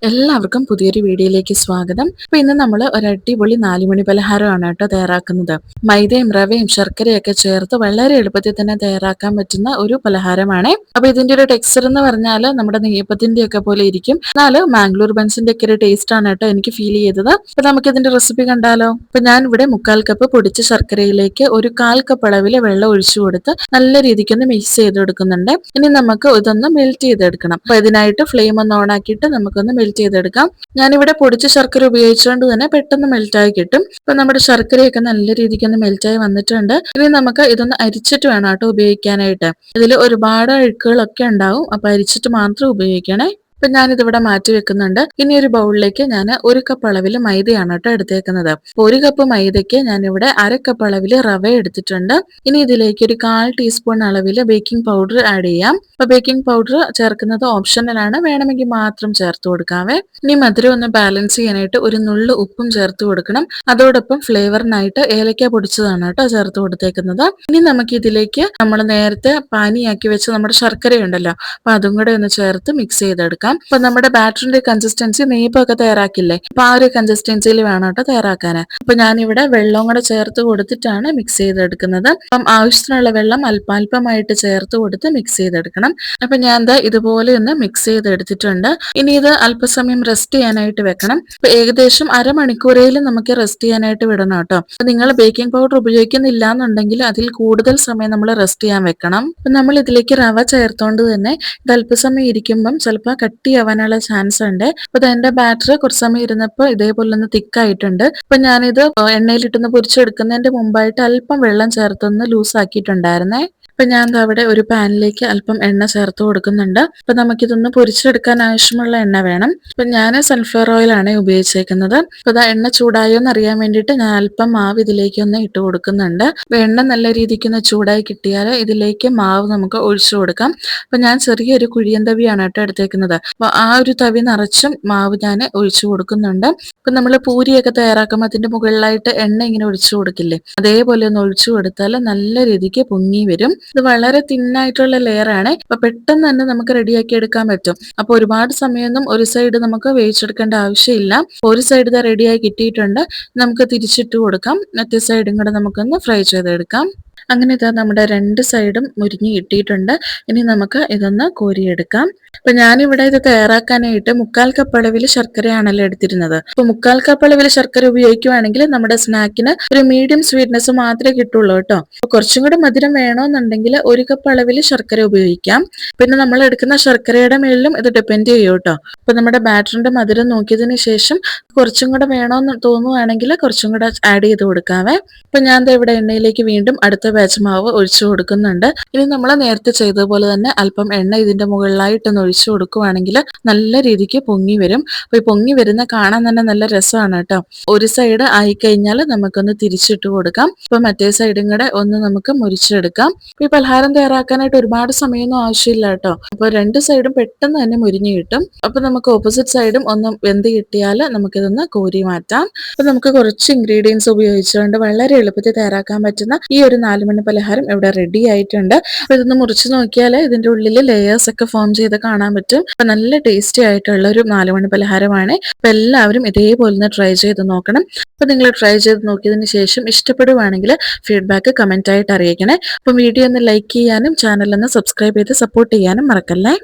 എല്ലാവർക്കും പുതിയൊരു വീഡിയോയിലേക്ക് സ്വാഗതം. അപ്പൊ ഇന്ന് നമ്മൾ ഒരു അടിപൊളി 4 മണി പലഹാരമാണ് കേട്ടോ തയ്യാറാക്കുന്നത്. മൈദയും റവയും ശർക്കരയൊക്കെ ചേർത്ത് വളരെ എളുപ്പത്തിൽ തന്നെ തയ്യാറാക്കാൻ പറ്റുന്ന ഒരു പലഹാരമാണ്. അപ്പൊ ഇതിന്റെ ഒരു ടെക്സ്ചർ എന്ന് പറഞ്ഞാൽ നമ്മുടെ നെയ്യപ്പത്തിന്റെ ഒക്കെ പോലെ ഇരിക്കും. എന്നാൽ മാംഗ്ലൂർ ബൺസിന്റെ ഒക്കെ ഒരു ടേസ്റ്റ് ആണ് കേട്ടോ എനിക്ക് ഫീൽ ചെയ്തത്. അപ്പൊ നമുക്ക് ഇതിന്റെ റെസിപ്പി കണ്ടാലോ? അപ്പൊ ഞാൻ ഇവിടെ 1/4 കപ്പ് പൊടിച്ച ശർക്കരയിലേക്ക് ഒരു 1/4 കപ്പ് അളവിൽ വെള്ളം ഒഴിച്ചു കൊടുത്ത് നല്ല രീതിക്ക് ഒന്ന് മിക്സ് ചെയ്തെടുക്കുന്നുണ്ട്. ഇനി നമുക്ക് ഇതൊന്ന് മെൽറ്റ് ചെയ്തെടുക്കണം. അപ്പൊ ഇതിനായിട്ട് ഫ്ലെയിം ഒന്ന് ഓൺ ആക്കിയിട്ട് നമുക്കൊന്ന് മെൽറ്റ് ചെയ്തെടുക്കാം. ഞാനിവിടെ പൊടിച്ച ശർക്കര ഉപയോഗിച്ചുകൊണ്ട് തന്നെ പെട്ടെന്ന് മെൽറ്റായി കിട്ടും. അപ്പൊ നമ്മുടെ ശർക്കരയൊക്കെ നല്ല രീതിക്ക് ഒന്ന് മെൽറ്റായി വന്നിട്ടുണ്ട്. ഇനി നമുക്ക് ഇതൊന്ന് അരിച്ചിട്ട് വേണം കേട്ടോ ഉപയോഗിക്കാനായിട്ട്. ഇതിൽ ഒരുപാട് അഴുക്കുകളൊക്കെ ഉണ്ടാവും. അപ്പൊ അരിച്ചിട്ട് മാത്രം ഉപയോഗിക്കണേ. അപ്പൊ ഞാനിതിവിടെ മാറ്റി വെക്കുന്നുണ്ട്. ഇനി ഒരു ബൗളിലേക്ക് ഞാൻ 1 കപ്പ് അളവിൽ മൈദയാണ് കേട്ടോ എടുത്തേക്കുന്നത്. 1 കപ്പ് മൈദയ്ക്ക് ഞാനിവിടെ 1/2 കപ്പ് അളവിൽ റവ എടുത്തിട്ടുണ്ട്. ഇനി ഇതിലേക്ക് ഒരു 1/4 ടീസ്പൂൺ അളവിൽ ബേക്കിംഗ് പൗഡർ ആഡ് ചെയ്യാം. അപ്പൊ ബേക്കിംഗ് പൗഡർ ചേർക്കുന്നത് ഓപ്ഷണലാണ്, വേണമെങ്കിൽ മാത്രം ചേർത്ത് കൊടുക്കാവേ. ഇനി മധുരം ഒന്ന് ബാലൻസ് ചെയ്യാനായിട്ട് ഒരു നുള്ളു ഉപ്പും ചേർത്ത് കൊടുക്കണം. അതോടൊപ്പം ഫ്ലേവറിനായിട്ട് ഏലക്ക പൊടിച്ചതാണ് കേട്ടോ ചേർത്ത് കൊടുത്തേക്കുന്നത്. ഇനി നമുക്ക് ഇതിലേക്ക് നമ്മൾ നേരത്തെ പാനിയാക്കി വെച്ച നമ്മുടെ ശർക്കരയുണ്ടല്ലോ, അപ്പൊ അതും കൂടെ ഒന്ന് ചേർത്ത് മിക്സ് ചെയ്തെടുക്കാം. അപ്പൊ നമ്മുടെ ബാറ്ററിന്റെ കൺസിസ്റ്റൻസി നെയ്യൊക്കെ തയ്യാറാക്കില്ലേ, അപ്പൊ ആ ഒരു കൺസിസ്റ്റൻസിയിൽ വേണം കേട്ടോ തയ്യാറാക്കാൻ. അപ്പൊ ഞാനിവിടെ വെള്ളവും കൂടെ ചേർത്ത് കൊടുത്തിട്ടാണ് മിക്സ് ചെയ്തെടുക്കുന്നത്. അപ്പം ആവശ്യത്തിനുള്ള വെള്ളം അല്പാൽപമായിട്ട് ചേർത്ത് കൊടുത്ത് മിക്സ് ചെയ്തെടുക്കണം. അപ്പൊ ഞാൻ എന്താ ഇതുപോലെ ഒന്ന് മിക്സ് ചെയ്തെടുത്തിട്ടുണ്ട്. ഇനി ഇത് അല്പസമയം റെസ്റ്റ് ചെയ്യാനായിട്ട് വെക്കണം. അപ്പൊ ഏകദേശം അരമണിക്കൂറേലും നമുക്ക് റെസ്റ്റ് ചെയ്യാനായിട്ട് വിടണം കേട്ടോ. അപ്പൊ നിങ്ങൾ ബേക്കിംഗ് പൗഡർ ഉപയോഗിക്കുന്നില്ല എന്നുണ്ടെങ്കിൽ അതിൽ കൂടുതൽ സമയം നമ്മൾ റെസ്റ്റ് ചെയ്യാൻ വെക്കണം. അപ്പൊ നമ്മൾ ഇതിലേക്ക് റവ ചേർത്തോണ്ട് തന്നെ ഇത് അല്പസമയം ഇരിക്കുമ്പം ചിലപ്പോൾ കട്ടിയാവാനുള്ള ചാൻസ് ഉണ്ട്. അപ്പൊ എന്റെ ബാറ്റർ കുറച്ച് സമയം ഇരുന്നപ്പോൾ ഇതേപോലെ ഒന്ന് തിക്കായിട്ടുണ്ട്. അപ്പൊ ഞാനിത് എണ്ണയിലിട്ടൊന്ന് പൊരിച്ചെടുക്കുന്നതിന്റെ മുമ്പായിട്ട് അല്പം വെള്ളം ചേർത്തൊന്ന് ലൂസ് ആക്കിയിട്ടുണ്ടായിരുന്നേ. അപ്പൊ ഞാൻ അവിടെ ഒരു പാനിലേക്ക് അല്പം എണ്ണ ചേർത്ത് കൊടുക്കുന്നുണ്ട്. അപ്പൊ നമുക്കിതൊന്ന് പൊരിച്ചെടുക്കാൻ ആവശ്യമുള്ള എണ്ണ വേണം. അപ്പൊ ഞാൻ സൺഫ്ലവർ ഓയിലാണ് ഉപയോഗിച്ചേക്കുന്നത്. അപ്പൊ എണ്ണ ചൂടായോ എന്ന് അറിയാൻ വേണ്ടിയിട്ട് ഞാൻ അല്പം മാവ് ഇതിലേക്ക് ഒന്ന് ഇട്ട് കൊടുക്കുന്നുണ്ട്. അപ്പൊ എണ്ണ നല്ല രീതിക്ക് ഒന്ന് ചൂടായി കിട്ടിയാൽ ഇതിലേക്ക് മാവ് നമുക്ക് ഒഴിച്ചു കൊടുക്കാം. അപ്പൊ ഞാൻ ചെറിയൊരു കുഴിയൻ തവിയാണ് കേട്ടോ എടുത്തേക്കുന്നത്. അപ്പൊ ആ ഒരു തവി നിറച്ചും മാവ് ഞാൻ ഒഴിച്ചു കൊടുക്കുന്നുണ്ട്. അപ്പൊ നമ്മൾ പൂരിയൊക്കെ തയ്യാറാക്കുമ്പോൾ അതിന്റെ മുകളിലായിട്ട് എണ്ണ ഇങ്ങനെ ഒഴിച്ചു കൊടുക്കില്ലേ, അതേപോലെ ഒന്ന് ഒഴിച്ചു കൊടുത്താൽ നല്ല രീതിക്ക് പൊങ്ങി വരും. ഇത് വളരെ തിന്നായിട്ടുള്ള ലെയർ ആണ്. അപ്പൊ പെട്ടെന്ന് തന്നെ നമുക്ക് റെഡിയാക്കി എടുക്കാൻ പറ്റും. അപ്പൊ ഒരുപാട് സമയമൊന്നും ഒരു സൈഡ് നമുക്ക് വേവിച്ചെടുക്കേണ്ട ആവശ്യമില്ല. ഒരു സൈഡ് ഇത് റെഡിയായി കിട്ടിയിട്ടുണ്ട്. നമുക്ക് തിരിച്ചിട്ട് കൊടുക്കാം. മറ്റേ സൈഡും കൂടെ നമുക്കൊന്ന് ഫ്രൈ ചെയ്തെടുക്കാം. അങ്ങനെ ഇതാ നമ്മുടെ 2 സൈഡും മുരിഞ്ഞ് കിട്ടിയിട്ടുണ്ട്. ഇനി നമുക്ക് ഇതൊന്ന് കോരിയെടുക്കാം. അപ്പൊ ഞാനിവിടെ ഇത് തയ്യാറാക്കാനായിട്ട് 1/4 കപ്പ് അളവിൽ ശർക്കരയാണല്ലോ എടുത്തിരുന്നത്. അപ്പൊ 1/4 കപ്പ് അളവിൽ ശർക്കര ഉപയോഗിക്കുവാണെങ്കിൽ നമ്മുടെ സ്നാക്കിന് ഒരു മീഡിയം സ്വീറ്റ്നെസ് മാത്രമേ കിട്ടുള്ളൂ കേട്ടോ. അപ്പൊ കുറച്ചും കൂടെ മധുരം വേണമെന്നുണ്ടെങ്കിൽ 1 കപ്പ് അളവിൽ ശർക്കര ഉപയോഗിക്കാം. പിന്നെ നമ്മൾ എടുക്കുന്ന ശർക്കരയുടെ മേളിലും ഇത് ഡിപ്പെൻഡ് ചെയ്യും കേട്ടോ. അപ്പൊ നമ്മുടെ ബാറ്ററിന്റെ മധുരം നോക്കിയതിന് ശേഷം കുറച്ചും കൂടെ വേണമെന്ന് തോന്നുവാണെങ്കിൽ കുറച്ചും കൂടെ ആഡ് ചെയ്ത് കൊടുക്കാവേ. അപ്പൊ ഞാൻ ഇവിടെ എണ്ണയിലേക്ക് വീണ്ടും അടുത്ത ബാച്ച് മാവ് ഒഴിച്ചു കൊടുക്കുന്നുണ്ട്. ഇനി നമ്മൾ നേരത്തെ ചെയ്തതുപോലെ തന്നെ അല്പം എണ്ണ ഇതിന്റെ മുകളിലായിട്ടൊന്ന് ഒഴിച്ചു കൊടുക്കുവാണെങ്കിൽ നല്ല രീതിക്ക് പൊങ്ങി വരും. അപ്പൊ ഈ പൊങ്ങി വരുന്ന കാണാൻ തന്നെ നല്ല രസമാണ് കേട്ടോ. ഒരു സൈഡ് ആയിക്കഴിഞ്ഞാൽ നമുക്കൊന്ന് തിരിച്ചിട്ട് കൊടുക്കാം. അപ്പൊ മറ്റേ സൈഡും കൂടെ ഒന്ന് നമുക്ക് മുരിച്ചെടുക്കാം. ഈ പലഹാരം തയ്യാറാക്കാനായിട്ട് ഒരുപാട് സമയമൊന്നും ആവശ്യമില്ല കേട്ടോ. അപ്പൊ 2 സൈഡും പെട്ടെന്ന് തന്നെ മുരിഞ്ഞു കിട്ടും. അപ്പൊ നമുക്ക് ഓപ്പോസിറ്റ് സൈഡും ഒന്ന് വെന്ത് കിട്ടിയാൽ നമുക്കിതൊന്ന് കോരി മാറ്റാം. അപ്പൊ നമുക്ക് കുറച്ച് ഇൻഗ്രീഡിയൻസ് ഉപയോഗിച്ചുകൊണ്ട് വളരെ എളുപ്പത്തിൽ തയ്യാറാക്കാൻ പറ്റുന്ന ഈ ഒരു 4 മണി പലഹാരം ഇവിടെ റെഡി ആയിട്ടുണ്ട്. അപ്പൊ ഇതൊന്ന് മുറിച്ച് നോക്കിയാൽ ഇതിന്റെ ഉള്ളിൽ ലെയേഴ്സ് ഒക്കെ ഫോം ചെയ്ത് കാണാൻ പറ്റും. അപ്പൊ നല്ല ടേസ്റ്റി ആയിട്ടുള്ള ഒരു 4 മണി പലഹാരമാണ്. അപ്പൊ എല്ലാവരും ഇതേപോലെ ഒന്ന് ട്രൈ ചെയ്ത് നോക്കണം. അപ്പൊ നിങ്ങൾ ട്രൈ ചെയ്ത് നോക്കിയതിന് ശേഷം ഇഷ്ടപ്പെടുവാണെങ്കിൽ ഫീഡ്ബാക്ക് കമന്റ് ആയിട്ട് അറിയിക്കണേ. അപ്പൊ വീഡിയോ ഒന്ന് ലൈക്ക് ചെയ്യാനും ചാനൽ ഒന്ന് സബ്സ്ക്രൈബ് ചെയ്ത് സപ്പോർട്ട് ചെയ്യാനും മറക്കല്ലേ.